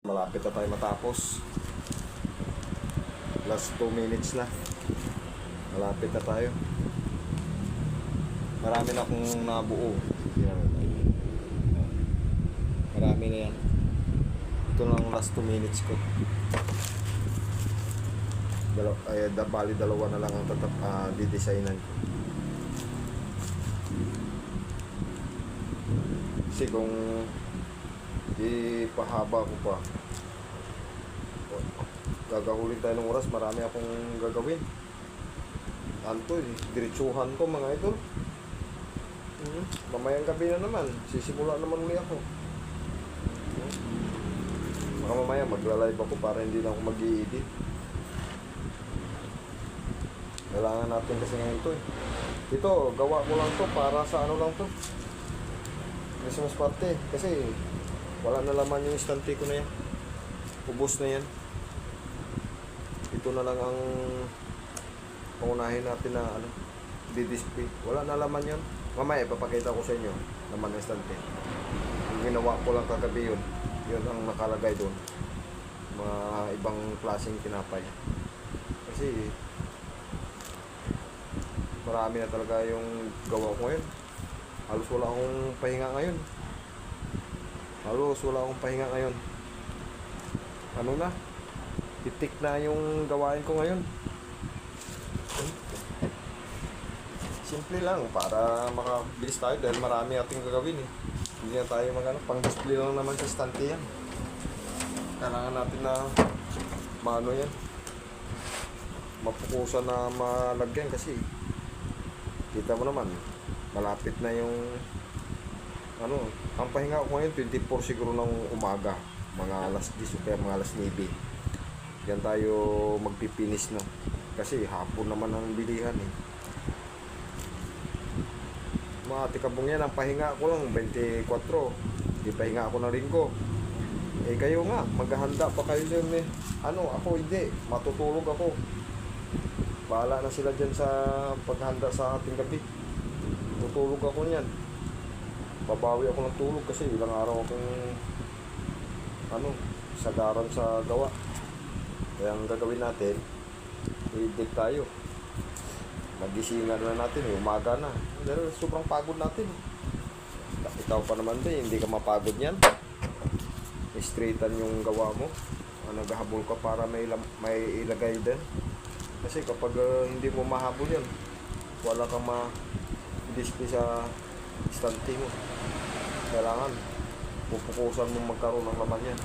Malapit na tayo matapos. Last 2 minutes na. Malapit na tayo. Marami na akong nabuo. Marami na yan. Ito lang last 2 minutes ko. Bali dalawa na lang ang didesignan ko. Kasi kung ipahaba ko pa, gagahulin tayo ng oras, marami akong gagawin. Anto, diretsuhan ko mga idol. Mamayang gabi na naman, sisimula naman ulit ako. Baka mamaya magla-live ako para hindi na ako mag-i-edit. Kailangan natin kasi ngayon to Ito, gawa ko lang to para sa ano lang to, Christmas party. Kasi wala na laman yung estante ko na yan. Ubos na yan. Ito na lang ang pangunahin natin na di-display. Wala na laman yan. Mamaya ipapakita ko sa inyo laman ng estante. Ang ginawa ko lang kagabi yun. Yun ang nakalagay doon. Mga ibang klaseng tinapay. Kasi marami na talaga yung gawa ko ngayon. Halos wala akong pahinga ngayon. Ano na? Titik na yung gawain ko ngayon. Simple lang para makabilis tayo dahil marami ating gagawin eh. Hindi na tayo pang-display lang naman sa stante yan. Kailangan natin na maano yan. Mapukusan na malagyan kasi kita mo naman malapit na yung ang pahinga ko ngayon 24 siguro ng umaga, mga alas 10 o kaya mga alas 9. Yan tayo magpipinis na kasi hapon naman ang bilihan eh. Mga tikabong yan, ang pahinga ko lang 24. Di pahinga ako ng linggo. Eh kayo nga, maghahanda pa kayo dyan eh. Ako hindi, matutulog ako. Bahala na sila dyan sa paghanda sa ating gabi. Tutulog ako niyan. Babawi ako ng tulog kasi ilang araw akong sagaran sa gawa. Kaya ang gagawin natin, i-edit tayo. Magisingan na natin, umaga na. Dahil sobrang pagod natin. Ikaw pa naman din, hindi ka mapagod yan. Straightan yung gawa mo. Naghahabol ka para may ilagay din. Kasi kapag hindi mo mahabol yan, wala kang ma-display sa estante mo. Kailangan pupukusan mo magkaroon ng laman yan.